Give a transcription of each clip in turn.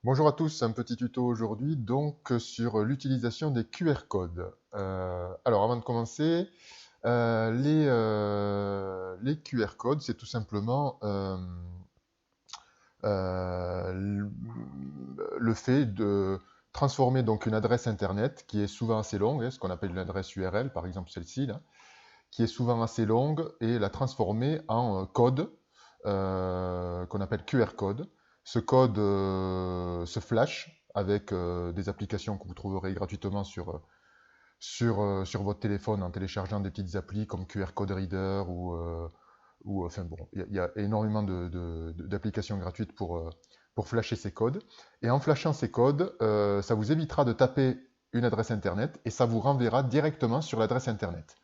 Bonjour à tous, un petit tuto aujourd'hui donc sur l'utilisation des QR codes. Alors avant de commencer, les QR codes, c'est tout simplement le fait de transformer donc une adresse internet qui est souvent assez longue, ce qu'on appelle une adresse URL, par exemple celle-ci là, qui est souvent assez longue, et la transformer en code qu'on appelle QR code. Ce code se flash avec des applications que vous trouverez gratuitement sur votre téléphone en téléchargeant des petites applis comme QR Code Reader ou enfin bon, il y a énormément d'applications gratuites pour flasher ces codes. Et en flashant ces codes, ça vous évitera de taper une adresse internet et ça vous renverra directement sur l'adresse internet.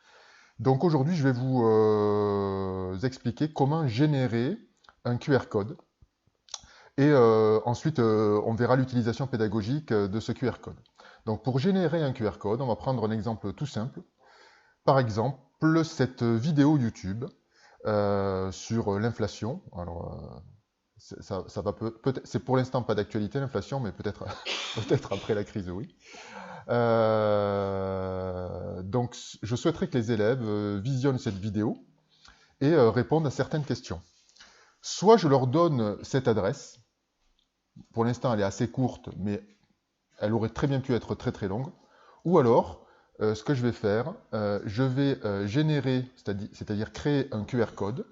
Donc aujourd'hui, je vais vous expliquer comment générer un QR code. Et ensuite, on verra l'utilisation pédagogique de ce QR code. Donc pour générer un QR code, on va prendre un exemple tout simple. Par exemple, cette vidéo YouTube sur l'inflation. Alors, ça va c'est pour l'instant pas d'actualité l'inflation, mais peut-être peut-être après la crise, oui. Donc, je souhaiterais que les élèves visionnent cette vidéo et répondent à certaines questions. Soit je leur donne cette adresse, pour l'instant elle est assez courte, mais elle aurait très bien pu être très très longue, ou alors, ce que je vais faire, je vais générer, c'est-à-dire créer un QR code,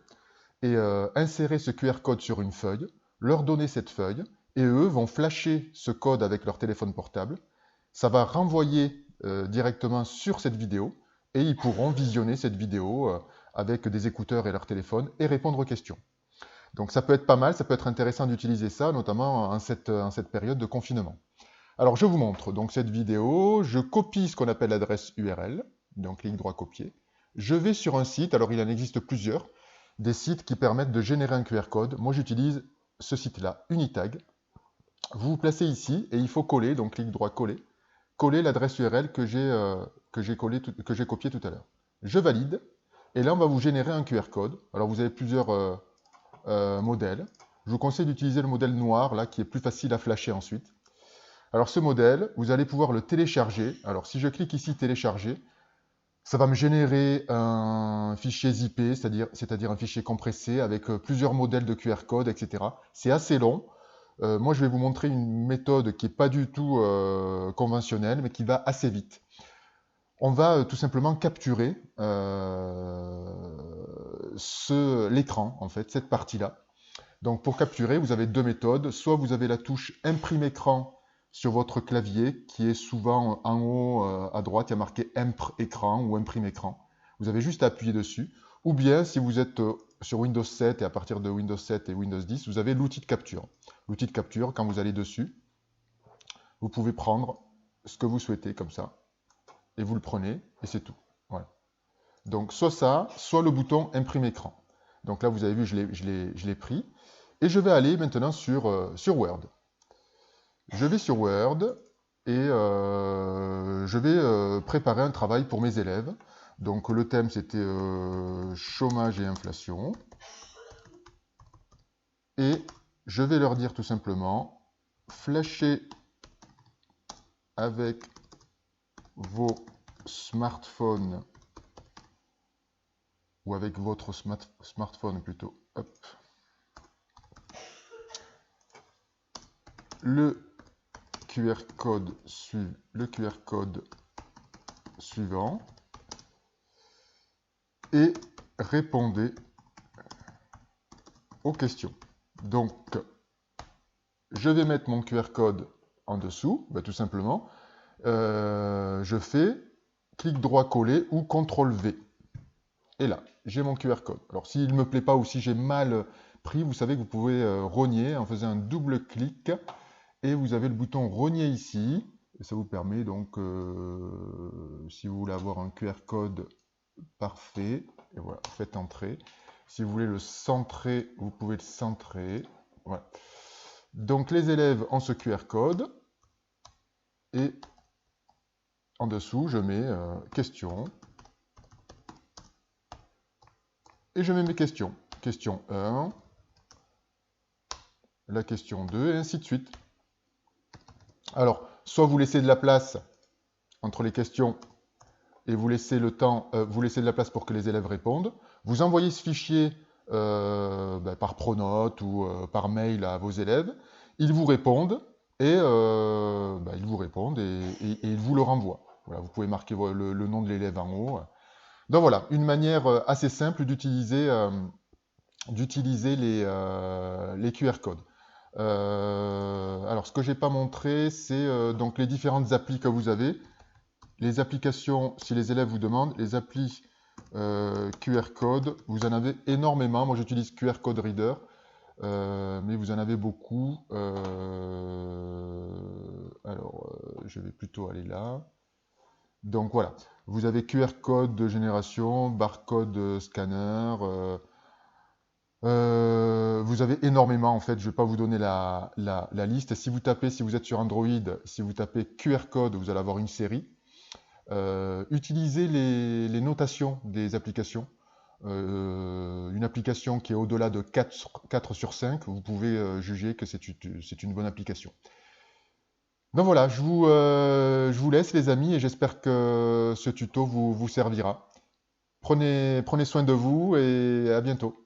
et insérer ce QR code sur une feuille, leur donner cette feuille, et eux vont flasher ce code avec leur téléphone portable. Ça va renvoyer directement sur cette vidéo, et ils pourront visionner cette vidéo avec des écouteurs et leur téléphone et répondre aux questions. Donc ça peut être pas mal, ça peut être intéressant d'utiliser ça, notamment en cette période de confinement. Alors je vous montre donc cette vidéo, je copie ce qu'on appelle l'adresse URL, donc clic droit copier. Je vais sur un site, alors il en existe plusieurs, des sites qui permettent de générer un QR code. Moi j'utilise ce site-là, Unitag. Vous vous placez ici et il faut coller, donc clic droit coller, coller l'adresse URL que j'ai copié tout à l'heure. Je valide et là on va vous générer un QR code. Alors vous avez plusieurs modèles. Je vous conseille d'utiliser le modèle noir là qui est plus facile à flasher ensuite. Alors ce modèle, vous allez pouvoir le télécharger. Alors si je clique ici télécharger, ça va me générer un fichier ZIP, c'est-à-dire un fichier compressé avec plusieurs modèles de QR code, etc. C'est assez long. Moi, je vais vous montrer une méthode qui n'est pas du tout conventionnelle, mais qui va assez vite. On va tout simplement capturer l'écran, en fait, cette partie-là. Donc pour capturer, vous avez deux méthodes. Soit vous avez la touche imprime écran sur votre clavier, qui est souvent en haut à droite, il y a marqué Impr écran ou imprime écran. Vous avez juste à appuyer dessus. Ou bien, si vous êtes sur Windows 7 et à partir de Windows 7 et Windows 10, vous avez l'outil de capture. L'outil de capture, quand vous allez dessus, vous pouvez prendre ce que vous souhaitez comme ça, et vous le prenez, et c'est tout. Voilà. Donc soit ça, soit le bouton imprime écran. Donc là, vous avez vu, je l'ai pris. Et je vais aller maintenant sur Word. Je vais sur Word et je vais préparer un travail pour mes élèves. Donc le thème c'était chômage et inflation. Et je vais leur dire tout simplement, flashez avec vos smartphones, ou avec votre smartphone plutôt, hop, le le QR code suivant et répondez aux questions. Donc, je vais mettre mon QR code en dessous, tout simplement. Je fais clic droit coller ou CTRL V. Et là, j'ai mon QR code. Alors, s'il ne me plaît pas ou si j'ai mal pris, vous savez que vous pouvez rogner en faisant un double clic et vous avez le bouton rogner ici. Et ça vous permet donc, si vous voulez avoir un QR code parfait, et voilà, faites entrer. Si vous voulez le centrer, vous pouvez le centrer. Voilà. Donc les élèves ont ce QR code et en dessous je mets questions et je mets mes questions. Question 1, la question 2 et ainsi de suite. Alors, soit vous laissez de la place entre les questions et vous laissez le temps, vous laissez de la place pour que les élèves répondent. Vous envoyez ce fichier par Pronote ou par mail à vos élèves. Ils vous répondent et ils vous le renvoient. Voilà, vous pouvez marquer le nom de l'élève en haut. Donc voilà, une manière assez simple d'utiliser les QR codes. Alors, ce que je n'ai pas montré, c'est donc les différentes applis que vous avez. Les applications, si les élèves vous demandent, les applis QR code, vous en avez énormément. Moi, j'utilise QR Code Reader, mais vous en avez beaucoup. Je vais plutôt aller là. Donc voilà, vous avez QR code de génération, barcode scanner. Vous avez énormément, en fait, je ne vais pas vous donner la liste. Si vous tapez, si vous êtes sur Android, si vous tapez QR code, vous allez avoir une série. Utilisez les notations des applications. Une application qui est au-delà de 4 sur 5, vous pouvez juger que c'est une bonne application. Donc voilà, je vous laisse les amis et j'espère que ce tuto vous servira. Prenez soin de vous et à bientôt.